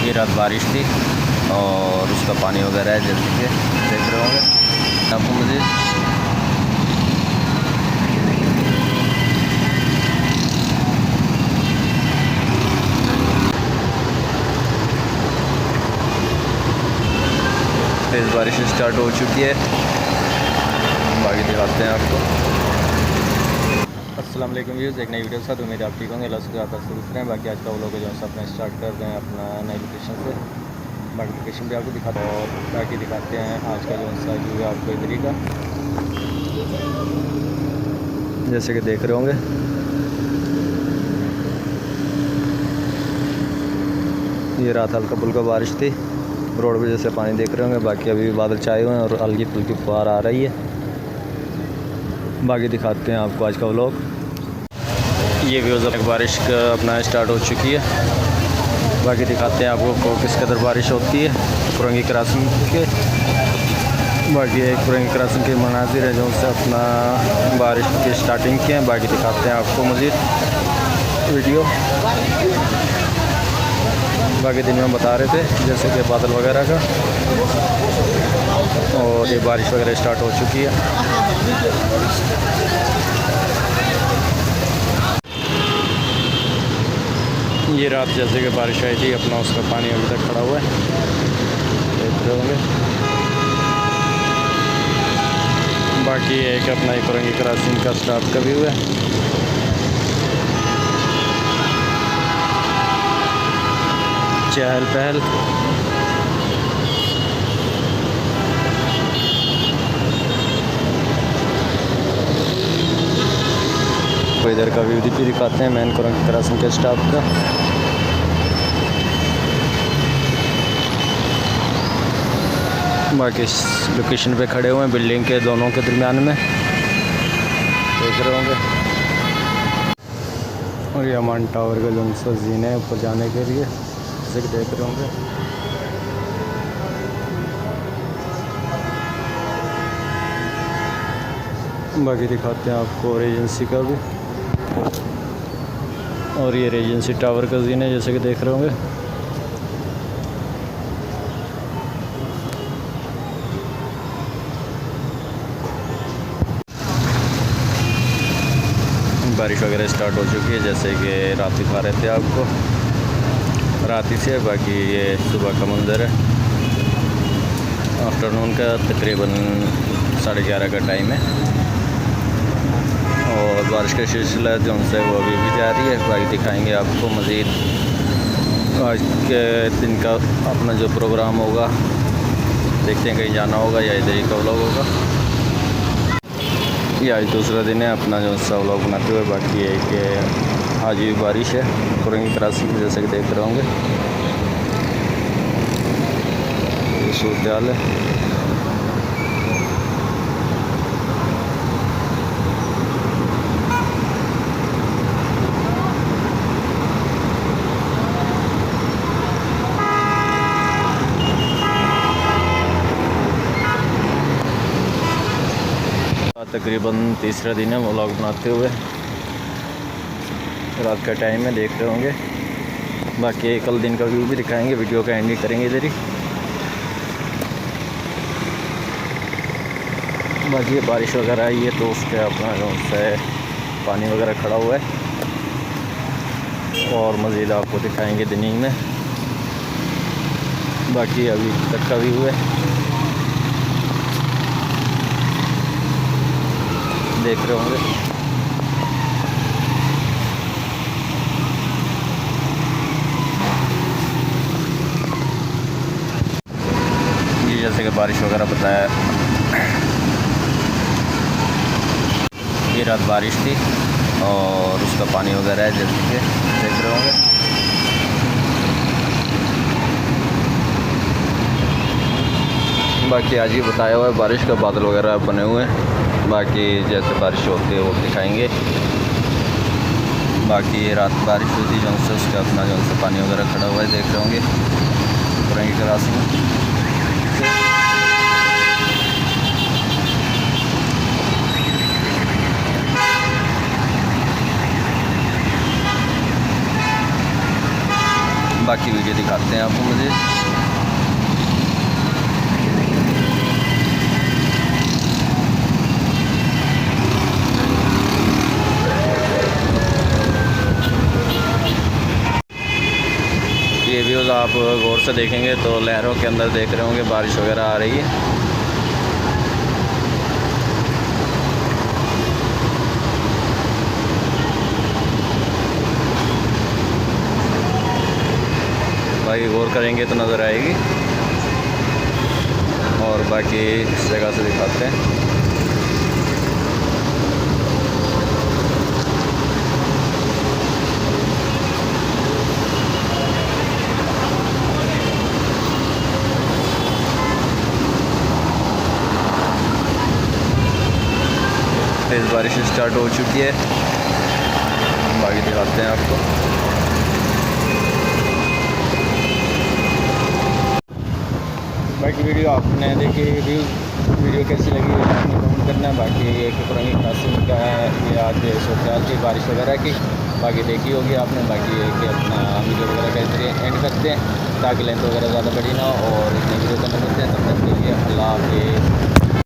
ये रात बारिश थी और उसका पानी वगैरह है, जैसे कि देख रहे होंगे आपको मुझे। तेज़ बारिश स्टार्ट हो चुकी है, बाकी दिखाते हैं आपको। अस्सलाम वालेकुम व्यूज़, एक नई वीडियो के साथ उम्मीद आप ठीक होंगे। अल्लाह से ज़्यादा शुरू करें। बाकी आज का वो लोग जो है अपना स्टार्ट कर रहे हैं अपना नई लोकेशन से। बाकी लोकेशन भी आपको दिखाते हैं और बाकी दिखाते हैं आज का जो सा व्यू है आपको इधर का, जैसे कि देख रहे होंगे। ये रात हल्का फुल्का बारिश थी, रोड पे जैसे पानी देख रहे होंगे। बाकी अभी बादल छाए हुए हैं और हल्की फुल्की फुहार आ रही है। बाकी दिखाते हैं आपको आज का व्लॉग। ये व्यूज़ बारिश का अपना स्टार्ट हो चुकी है। बाकी दिखाते हैं आपको किस कदर बारिश होती है कुरंगी क्रॉसिंग के। बाकी एक कुरंगी क्रॉसिंग के मनाजिर है जो से अपना बारिश की स्टार्टिंग की है। बाकी दिखाते हैं आपको मज़ीद वीडियो। बाकी दिन में बता रहे थे जैसे कि बादल वगैरह का, और ये बारिश वगैरह स्टार्ट हो चुकी है। ये रात जैसे कि बारिश आई थी, अपना उसका पानी अभी तक खड़ा हुआ है, देख रहे होंगे। बाकी एक अपना ही कुरंगी क्रॉसिंग का स्टाफ का भी हुआ है। चहल पहल तो इधर का व्यू भी दिखाते हैं मेन कुरंगी क्रॉसिंग के स्टाफ का। बाकी इस लोकेशन पे खड़े हुए हैं बिल्डिंग के दोनों के दरमियान में, देख रहे होंगे। और ये अमान टावर का जो सा जीन है ऊपर जाने के लिए, जैसे कि देख रहे होंगे। बाकी दिखाते हैं आपको एजेंसी का भी, और ये एजेंसी टावर का जीन है, जैसे कि देख रहे होंगे। बारिश वगैरह स्टार्ट हो चुकी है, जैसे कि रात दिखा रहे थे आपको रात ही से। बाकी ये सुबह का मंजर है, आफ्टरनून का तकरीबन 11:30 का टाइम है, और बारिश का सिलसिला जो उनसे वो अभी भी जारी है। बाकी दिखाएंगे आपको मज़ीद आज के दिन का अपना जो प्रोग्राम होगा। देखते हैं कहीं जाना होगा या इधर ही का व्लॉग होगा। ये आज दूसरा दिन है अपना जो सा व्लॉग बनाते हुए। बाकी है कि आज भी बारिश है कुरंगी क्रॉसिंग में, जैसे कि देख रहे होंगे। ये सूरत हाल है। तकरीबन तीसरा दिन है व्लॉग बनाते हुए, रात का टाइम है, देख रहे होंगे। बाकी कल दिन का व्यू भी दिखाएंगे, वीडियो का एंड करेंगे इधर ही। बाकी बारिश वगैरह आई है तो उसके अपना जो है पानी वगैरह खड़ा हुआ है, और मज़ीद आपको दिखाएंगे दिन में। बाकी अभी तक का व्यू है, देख रहे होंगे। ये जैसे कि बारिश वगैरह बताया, ये रात बारिश थी और उसका पानी वगैरह है, जैसे कि देख रहे होंगे। बाकी आज ही बताया हुआ है बारिश का बादल वगैरह बने हुए हैं। बाकी जैसे बारिश होती है वो दिखाएंगे। बाकी रात बारिश हुई थी जो से उसका अपना जो से पानी वगैरह खड़ा हुआ है, देख रहे होंगे कुरंगी क्रॉसिंग। बाकी वीडियो दिखाते हैं आपको मुझे। ये व्यूज़ आप गौर से देखेंगे तो लहरों के अंदर देख रहे होंगे बारिश वगैरह आ रही है। बाकी गौर करेंगे तो नज़र आएगी। और बाकी इस जगह से दिखाते हैं। तेज़ बारिश स्टार्ट हो चुकी है, बाकी दिखाते हैं आपको। बाकी वीडियो आपने देखी, वीडियो कैसी लगी आपने कमेंट करना है। बाकी एक पुरानी कासिम का ये आज सोचा थी बारिश वगैरह की, बाकी देखी होगी आपने। बाकी ये कि अपना वीडियो वगैरह का जरिए एंड करते हैं ताकि लेंथ वगैरह ज़्यादा बड़ी ना हो और इतने वीडियो करने मिलते हैं। तब तक के लिए अल्लाह हाफ़िज़।